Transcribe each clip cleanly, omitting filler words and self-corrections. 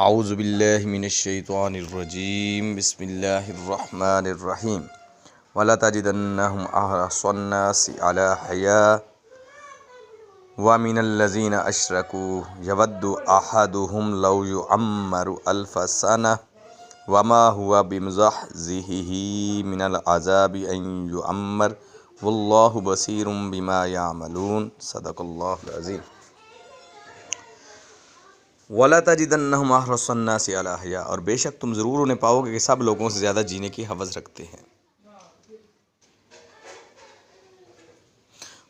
اعوذ باللہ من الشیطان الرجیم بسم اللہ الرحمن الرحیم وَلَتَجِدَنَّهُمْ أَحْرَصَ النَّاسِ عَلَى حَيَاةٍ وَمِنَ الَّذِينَ أَشْرَكُوا يَوَدُّ أَحَدُهُمْ لَوْ يُعَمَّرُ أَلْفَ سَنَةٍ وَمَا هُوَ بِمُزَحْزِحِهِ مِنَ الْعَذَابِ أَن يُعَمَّرَ وَاللَّهُ بَصِيرٌ بِمَا يَعْمَلُونَ صدق اللہ العظیم۔ وَلَتَجِدَنَّهُمْ أَحْرَصَ النَّاسِ عَلَى حَيَاةٍ، اور بے شک تم ضرور انہیں پاؤ گے کہ سب لوگوں سے زیادہ جینے کی ہوس رکھتے ہیں۔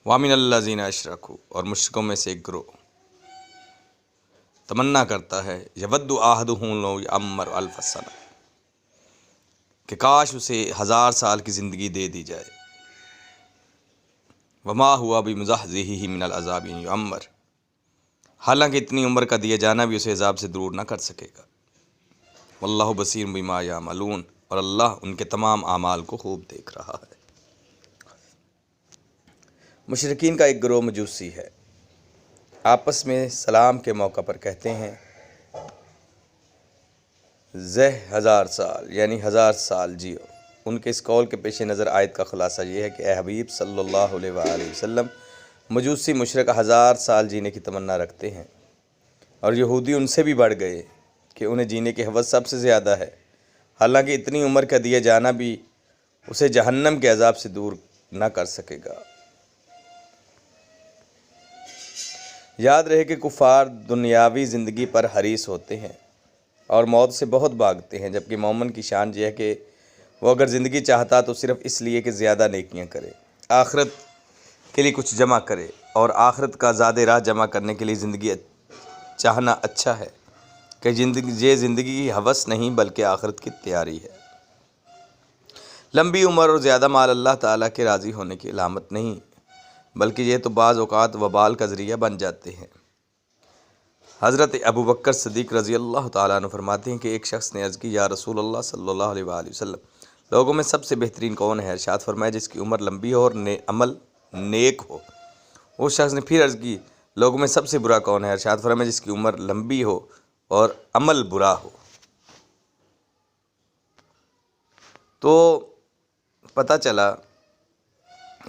وَمِنَ الَّذِينَ أَشْرَكُوا، اور مشرکوں میں سے ایک گروہ تمنا کرتا ہے يَوَدُّ أَحَدُهُمْ لَوْ يُعَمَّرُ أَلْفَ سَنَةٍ، کہ کاش اسے 1000 سال کی زندگی دے دی جائے۔ وَمَا هُوَ بِمُزَحْزِحِهِ مِنَ الْعَذَابِ أَن يُعَمَّرَ، حالانکہ اتنی عمر کا دیا جانا بھی اسے عذاب سے دور نہ کر سکے گا۔ واللہ بصیر بما یعملون، اور اللہ ان کے تمام اعمال کو خوب دیکھ رہا ہے۔ مشرکین کا ایک گروہ مجوسی ہے، آپس میں سلام کے موقع پر کہتے ہیں زہ 1000 سال، یعنی 1000 سال جیو۔ ان کے اس قول کے پیش نظر آیت کا خلاصہ یہ ہے کہ اے حبیب صلی اللہ علیہ وآلہ وسلم، مجوسی مشرک 1000 سال جینے کی تمنا رکھتے ہیں، اور یہودی ان سے بھی بڑھ گئے کہ انہیں جینے کی ہوس سب سے زیادہ ہے، حالانکہ اتنی عمر کا دیا جانا بھی اسے جہنم کے عذاب سے دور نہ کر سکے گا۔ یاد رہے کہ کفار دنیاوی زندگی پر حریص ہوتے ہیں اور موت سے بہت بھاگتے ہیں، جبکہ مومن کی شان یہ ہے کہ وہ اگر زندگی چاہتا تو صرف اس لیے کہ زیادہ نیکیاں کرے، آخرت کے لیے کچھ جمع کرے، اور آخرت کا زاد راہ جمع کرنے کے لیے زندگی چاہنا اچھا ہے کہ یہ زندگی کی ہوس نہیں بلکہ آخرت کی تیاری ہے۔ لمبی عمر اور زیادہ مال اللہ تعالیٰ کے راضی ہونے کی علامت نہیں، بلکہ یہ تو بعض اوقات وبال کا ذریعہ بن جاتے ہیں۔ حضرت ابوبکر صدیق رضی اللہ تعالیٰ عنہ فرماتے ہیں کہ ایک شخص نے عرض کی یا رسول اللہ صلی اللہ علیہ وآلہ وسلم، لوگوں میں سب سے بہترین کون ہے؟ ارشاد فرمایا جس کی عمر لمبی ہو اور عمل نیک ہو۔ اس شخص نے پھر عرض کی لوگوں میں سب سے برا کون ہے؟ ارشاد فرمایا جس کی عمر لمبی ہو اور عمل برا ہو۔ تو پتہ چلا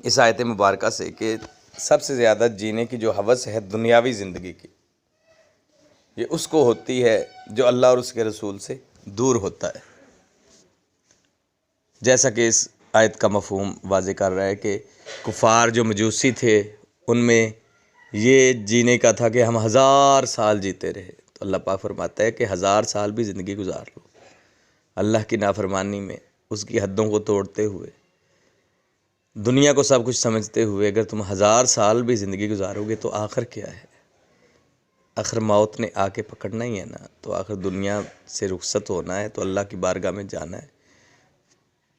اس آیت مبارکہ سے کہ سب سے زیادہ جینے کی جو ہوس ہے دنیاوی زندگی کی، یہ اس کو ہوتی ہے جو اللہ اور اس کے رسول سے دور ہوتا ہے۔ جیسا کہ اس آیت کا مفہوم واضح کر رہا ہے کہ کفار جو مجوسی تھے ان میں یہ جینے کا تھا کہ ہم 1000 سال جیتے رہے، تو اللہ پاک فرماتا ہے کہ 1000 سال بھی زندگی گزار لو اللہ کی نافرمانی میں، اس کی حدوں کو توڑتے ہوئے، دنیا کو سب کچھ سمجھتے ہوئے اگر تم 1000 سال بھی زندگی گزارو گے تو آخر کیا ہے؟ آخر موت نے آ کے پکڑنا ہی ہے نا، تو آخر دنیا سے رخصت ہونا ہے، تو اللہ کی بارگاہ میں جانا ہے۔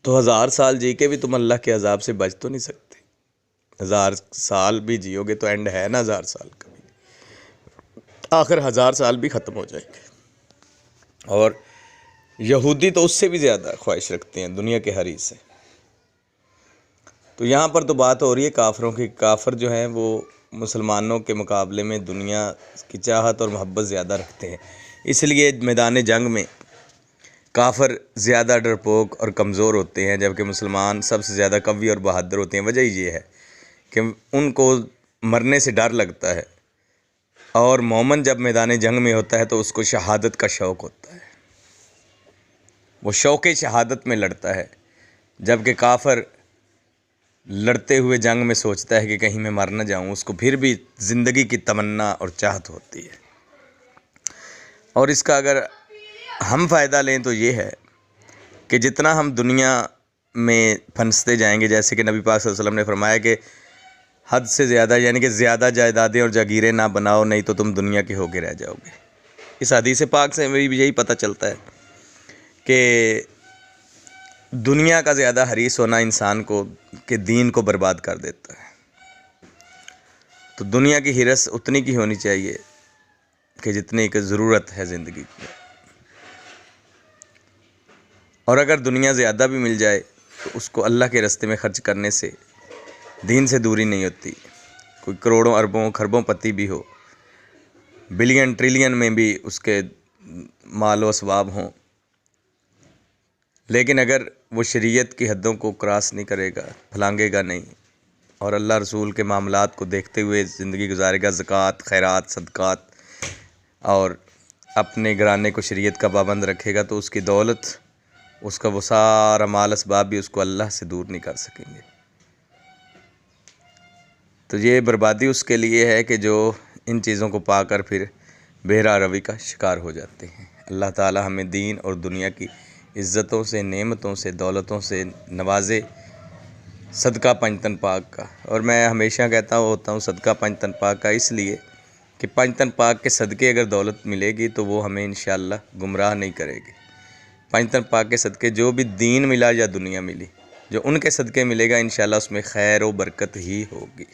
تو 1000 سال جی کے بھی تم اللہ کے عذاب سے بچ تو نہیں سکتے۔ 1000 سال بھی جیو گے تو اینڈ ہے نا 1000 سال کا بھی، آخر 1000 سال بھی ختم ہو جائیں گے۔ اور یہودی تو اس سے بھی زیادہ خواہش رکھتے ہیں، دنیا کے حریص ہیں۔ تو یہاں پر تو بات ہو رہی ہے کافروں کی، کافر جو ہیں وہ مسلمانوں کے مقابلے میں دنیا کی چاہت اور محبت زیادہ رکھتے ہیں، اس لیے میدان جنگ میں کافر زیادہ ڈرپوک اور کمزور ہوتے ہیں، جبکہ مسلمان سب سے زیادہ قوی اور بہادر ہوتے ہیں۔ وجہ یہ ہے کہ ان کو مرنے سے ڈر لگتا ہے، اور مومن جب میدان جنگ میں ہوتا ہے تو اس کو شہادت کا شوق ہوتا ہے، وہ شوق شہادت میں لڑتا ہے، جبکہ کافر لڑتے ہوئے جنگ میں سوچتا ہے کہ کہیں میں مر نہ جاؤں، اس کو پھر بھی زندگی کی تمنا اور چاہت ہوتی ہے۔ اور اس کا اگر ہم فائدہ لیں تو یہ ہے کہ جتنا ہم دنیا میں پھنستے جائیں گے، جیسے کہ نبی پاک صلی اللہ علیہ وسلم نے فرمایا کہ حد سے زیادہ، یعنی کہ زیادہ جائیدادیں اور جاگیریں نہ بناؤ، نہیں تو تم دنیا کے ہو کے رہ جاؤ گے۔ اس حدیث پاک سے بھی یہی پتہ چلتا ہے کہ دنیا کا زیادہ حریص ہونا انسان کو کہ دین کو برباد کر دیتا ہے۔ تو دنیا کی ہرس اتنی کی ہونی چاہیے کہ جتنی کہ ضرورت ہے زندگی کی، اور اگر دنیا زیادہ بھی مل جائے تو اس کو اللہ کے راستے میں خرچ کرنے سے دین سے دوری نہیں ہوتی۔ کوئی کروڑوں اربوں خربوں پتی بھی ہو، بلین ٹریلین میں بھی اس کے مال و اسباب ہوں، لیکن اگر وہ شریعت کی حدوں کو کراس نہیں کرے گا، پھلانگے گا نہیں، اور اللہ رسول کے معاملات کو دیکھتے ہوئے زندگی گزارے گا، زکوٰۃ، خیرات، صدقات، اور اپنے گھرانے کو شریعت کا پابند رکھے گا، تو اس کی دولت، اس کا وہ سارا مال اسباب بھی اس کو اللہ سے دور نہیں کر سکیں گے۔ تو یہ بربادی اس کے لیے ہے کہ جو ان چیزوں کو پا کر پھر بہرا روی کا شکار ہو جاتے ہیں۔ اللہ تعالی ہمیں دین اور دنیا کی عزتوں سے، نعمتوں سے، دولتوں سے نوازے، صدقہ پنجتن پاک کا۔ اور میں ہمیشہ کہتا ہوتا ہوں صدقہ پنجتن پاک کا، اس لیے کہ پنجتن پاک کے صدقے اگر دولت ملے گی تو وہ ہمیں انشاءاللہ گمراہ نہیں کرے گی۔ پنجتن پاک کے صدقے جو بھی دین ملا یا دنیا ملی، جو ان کے صدقے ملے گا انشاءاللہ اس میں خیر و برکت ہی ہوگی۔